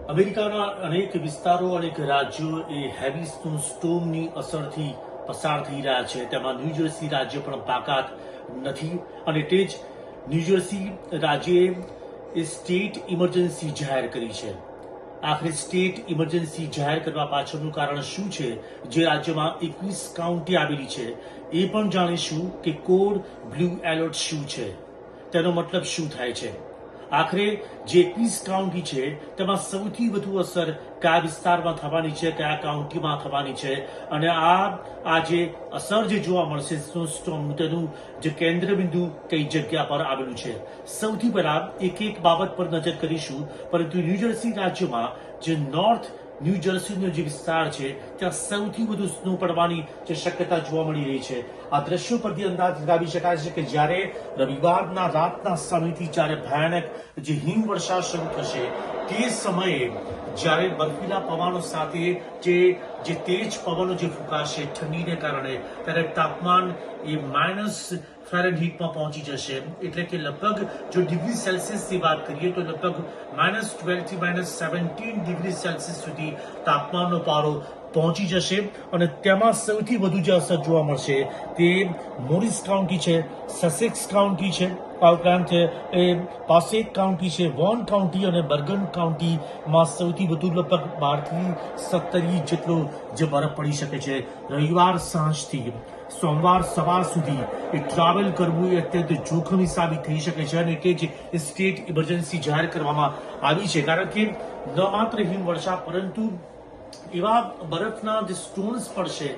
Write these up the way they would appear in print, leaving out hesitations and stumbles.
અમેરિકાના અનેક વિસ્તારો અનેક રાજ્યો એ હેવી સ્નોસ્ટોર્મની અસરથી પસાર થઈ રહ્યા છે. તેમાં ન્યૂજર્સી રાજ્ય પણ બાકાત નથી અને તે જ ન્યૂજર્સી રાજ્યે એ સ્ટેટ ઇમરજન્સી જાહેર કરી છે. આખરે સ્ટેટ ઇમરજન્સી જાહેર કરવા પાછળનું કારણ શું છે? જે રાજ્યમાં 21 કાઉન્ટી આવેલી છે એ પણ જાણીશું કે કોડ બ્લુ એલર્ટ શું છે, તેનો મતલબ શું થાય છે. આખરે જે 21 કાઉન્ટી છે તેમાં સૌથી વધુ અસર કયા વિસ્તારમાં થવાની છે, કયા કાઉન્ટીમાં થવાની છે અને આ જે અસર જે જોવા મળશે સ્નોસ્ટોર્મનું, તેનું જે કેન્દ્રબિંદુ કઈ જગ્યા પર આવેલું છે. સૌથી પહેલા એક એક બાબત પર નજર કરીશું. પરંતુ ન્યૂજર્સી રાજ્યમાં જે નોર્થ ન્યૂજર્સીનો જે વિસ્તાર છે ત્યાં સૌથી વધુ સ્નો પડવાની જે શક્યતા જોવા મળી રહી છે. આ દ્રશ્યો પરથી અંદાજ લગાવી શકાય છે કે જ્યારે રવિવારના રાતના સમયથી જ્યારે ભયાનક જે હિમવર્ષા શરૂ થશે તે સમયે જ્યારે બર્ફીલા પવનો સાથે જે તેજ પવનો જે ફૂંકાશે ઠંડીને કારણે, ત્યારે તાપમાન એ માઇનસ ફેરનહીટમાં પહોંચી જશે. એટલે કે લગભગ જો ડિગ્રી સેલ્સિયસની વાત કરીએ તો લગભગ -12 થી -17 ડિગ્રી સેલ્સિયસ સુધી તાપમાનનો પારો પહોંચી જશે. અને તેમાં સૌથી વધુ જે અસર જોવા મળશે તે મોરિસ કાઉન્ટી છે, સસેક્સ કાઉન્ટી છે, આ ઉપરાંત એ પાસેક કાઉન્ટી છે, વોન કાઉન્ટી અને બર્ગન કાઉન્ટીમાં સૌથી વધુ લગભગ 12 થી 17 જેટલો જે બરફ પડી શકે છે. રવિવાર સાંજથી સોમવાર સવાર સુધી એ ટ્રાવેલ કરવું એ અત્યંત જોખમી સાબિત થઈ શકે છે અને એટલે જ સ્ટેટ ઇમરજન્સી જાહેર કરવામાં આવી છે. કારણ કે ન માત્ર હિમવર્ષા પરંતુ એવા બરફના જે સ્ટોન્સ પડશે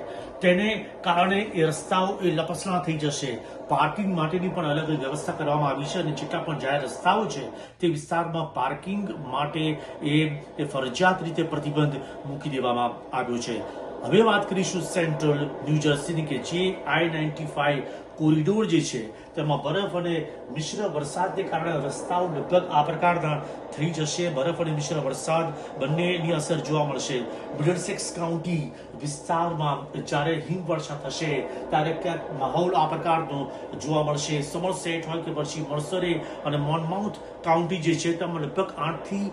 તેને કારણે એ રસ્તાઓ એ લપસણા થઈ જશે. પાર્કિંગ માટેની પણ અલગ વ્યવસ્થા કરવામાં આવી છે અને જેટલા પણ જાહેર રસ્તાઓ છે તે વિસ્તારમાં પાર્કિંગ માટે એ ફરજિયાત રીતે પ્રતિબંધ મૂકી દેવામાં આવ્યો છે. હવે વાત કરીશું સેન્ટ્રલ ન્યૂજર્સીની કે જે I-95 કોરિડોર જે છે તેમાં બરફ અને મિશ્ર વરસાદને કારણે રસ્તાઓ લગભગ આ પ્રકારના થઈ જશે. બરફ અને મિશ્ર વરસાદ બંનેની અસર જોવા મળશે. મિડલસેક્સ કાઉન્ટી વિસ્તારમાં જ્યારે હિમવર્ષા થશે ત્યારે ક્યાંક માહોલ આ પ્રકારનો જોવા મળશે. સમરસેટ હોય કે પછી મર્સરે અને મોનમાઉથ કાઉન્ટી જે છે તેમાં લગભગ 8 થી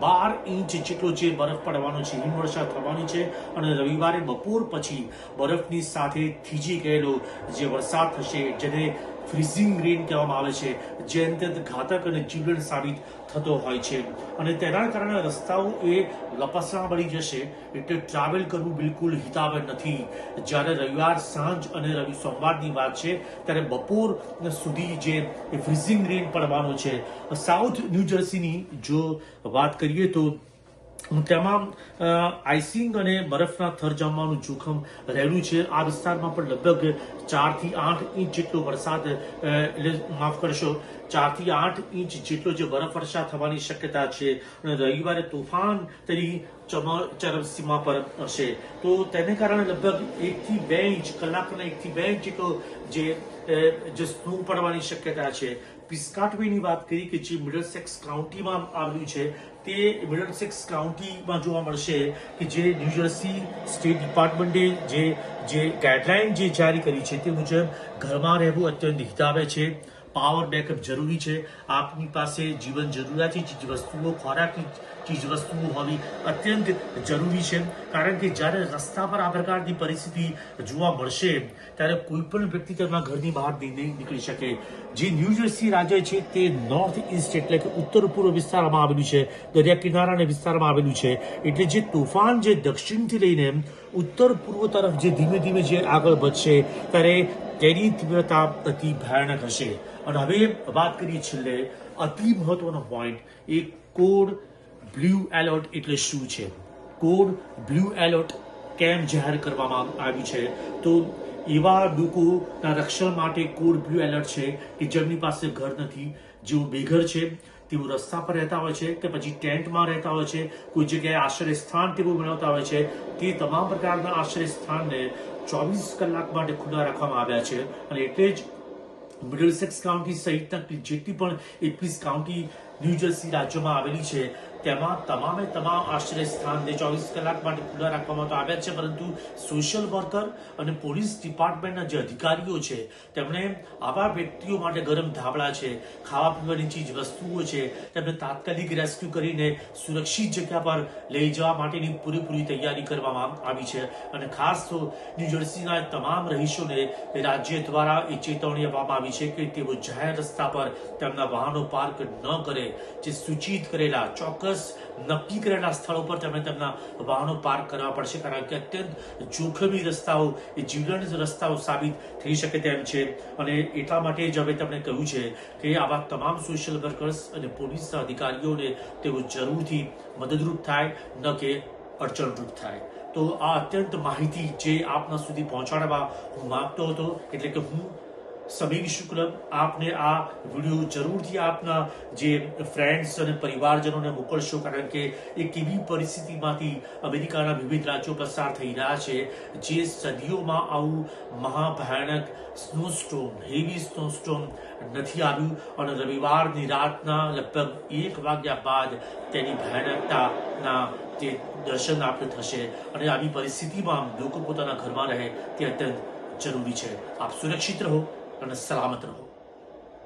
12 ઇંચ જેટલો જે બરફ પડવાનો છે, હિમવર્ષા થવાની છે અને રવિવારે બપોર પછી બરફની સાથે થીજી ગયેલો જે વરસાદ થશે જેને ફ્રીઝિંગ રેન કહેવામાં આવે છે, જે અત્યંત ઘાતક અને જીવલેણ સાબિત થતો હોય છે. અને તેના કારણે રસ્તાઓ એ લપસણા બની જશે. એટલે ટ્રાવેલ કરવું બિલકુલ હિતાવહ નથી. જ્યારે રવિવાર સાંજ અને સોમવારની વાત છે ત્યારે બપોર સુધી જે ફ્રીઝિંગ રેન પડવાનો છે. સાઉથ ન્યૂજર્સીની જો વાત કરીએ તો તેમાં આઈસિંગ અને બરફના થર જામવાનું જોખમ રહેલું છે. આ વિસ્તારમાં પણ લગભગ 4 થી 8 ઇંચ જેટલો વરસાદ, એટલે માફ કરશો, 4 થી 8 ઇંચ જેટલો જે બરફ વર્ષા થવાની શક્યતા છે. અને રવિવારે તોફાન તેની ચરમસીમા પર હશે. તો તેને કારણે લગભગ 1 થી 2 ઇંચ કલાકના 1 થી 2 ઇંચ જેટલો જે સ્નો પડવાની શક્યતા છે. પિસ્કાટવેની વાત કરી કે જે મિડલસેક્સ કાઉન્ટીમાં આવેલું છે તે મિડલસેક્સ કાઉન્ટીમાં જોવા મળશે કે જે ન્યૂજર્સી સ્ટેટ ડિપાર્ટમેન્ટે જે ગાઈડલાઈન જે જારી કરી છે તે મુજબ ઘરમાં રહેવું અત્યંત હિતાવહ છે. પાવર બેકઅપ જરૂરી છે. આપની પાસે જીવન જરૂરિયાતની ચીજ વસ્તુઓ, ખોરાકની ચીજ વસ્તુઓ હોવી અત્યંત જરૂરી છે. કારણ કે જ્યારે રસ્તા પર આ પ્રકારની પરિસ્થિતિ જોવા મળશે ત્યારે કોઈ પણ વ્યક્તિ તેમના ઘરની બહાર નહીં નીકળી શકે. જે ન્યૂજર્સી રાજ્ય છે તે નોર્થ ઇસ્ટ એટલે કે ઉત્તર પૂર્વ વિસ્તારમાં આવેલું છે, દરિયા કિનારાના વિસ્તારમાં આવેલું છે. એટલે જે તોફાન જે દક્ષિણથી લઈને ઉત્તર પૂર્વ તરફ જે ધીમે ધીમે જે આગળ વધશે ત્યારે તેની તીવ્રતા અતિ ભયાનક હશે. અને હવે વાત કરીએ છેલ્લે અતિ મહત્વનો પોઈન્ટ, એ કોડ બ્લુ એલર્ટ એટલે શું છે? કોડ બ્લુ એલર્ટ કેમ જાહેર કરવામાં આવ્યું છે? તો એવા લોકોના રક્ષણ માટે કોડ બ્લુ એલર્ટ છે કે જેમની પાસે ઘર નથી, જેઓ બેઘર છે, તેઓ રસ્તા પર રહેતા હોય છે કે પછી ટેન્ટમાં રહેતા હોય છે, કોઈ જગ્યાએ આશ્રય સ્થાન તેઓ બનાવતા હોય છે. તે તમામ પ્રકારના આશ્રય સ્થાનને 24 કલાક માટે ખુલ્લા રાખવામાં આવ્યા છે. અને એટલે જ મિડલસેક્સ કાઉન્ટી સહિતના જેટલી પણ 21 કાઉન્ટી ન્યૂજર્સી રાજ્યમાં આવેલી છે તેમાં તમામે તમામ આશ્રય સ્થાન 24 કલાક માટે ખુલ્લા રાખવામાં તો આવ્યા છે, પરંતુ સોશિયલ વર્કર અને પોલીસ ડિપાર્ટમેન્ટના જે અધિકારીઓ છે તેમણે આવા વ્યક્તિઓ માટે ગરમ ધાબળા છે, ખાવા પીવાની ચીજ વસ્તુઓ છે, તેમને તાત્કાલિક રેસ્ક્યુ કરીને સુરક્ષિત જગ્યા પર લઈ જવા માટેની પૂરેપૂરી તૈયારી કરવામાં આવી છે. અને ખાસ તો ન્યૂજર્સીના તમામ રહીશોને રાજ્ય દ્વારા એ ચેતવણી આપવામાં આવી છે કે તેઓ જાહેર રસ્તા પર તેમના વાહનો પાર્ક ન કરે. જે સૂચિત કરેલા ચોક્કસ નક્કી કરેલા સ્થળો પર તેમણે તેમના વાહનો પાર્ક કરવા પડશે, કારણ કે અત્યંત જોખમી રસ્તાઓ એ જીવલેણ રસ્તાઓ સાબિત થઈ શકે તેમ છે. અને એટલા માટે જ હવે તેમણે કહ્યું છે કે આવા તમામ સોશિયલ વર્કર્સ અને પોલીસના અધિકારીઓને તેઓ જરૂરથી મદદરૂપ થાય, ન કે અડચણરૂપ થાય. તો આ અત્યંત માહિતી જે આપના સુધી પહોંચાડવા હું માંગતો હતો, એટલે કે હું સમીર શુક્લ આપને આ વિડીયો જરૂરથી આપના જે ફ્રેન્ડ્સ અને પરિવારજનોને મોકલશો, કારણ કે એક એવી પરિસ્થિતિમાંથી અમેરિકાના વિવિધ રાજ્યો પસાર થઈ રહ્યા છે જે સદીઓમાં આવું મહાભયાનક સ્નોસ્ટોર્મ, હેવી સ્નોસ્ટોર્મ નથી આવ્યું. અને રવિવારની રાતના લગભગ 1 વાગ્યા બાદ તેની ભયાનકતાના જે દર્શન આપણે થશે. અને આવી પરિસ્થિતિમાં લોકો પોતાના ઘરમાં રહે તે અત્યંત જરૂરી છે. આપ સુરક્ષિત રહો અને સલામત રહો.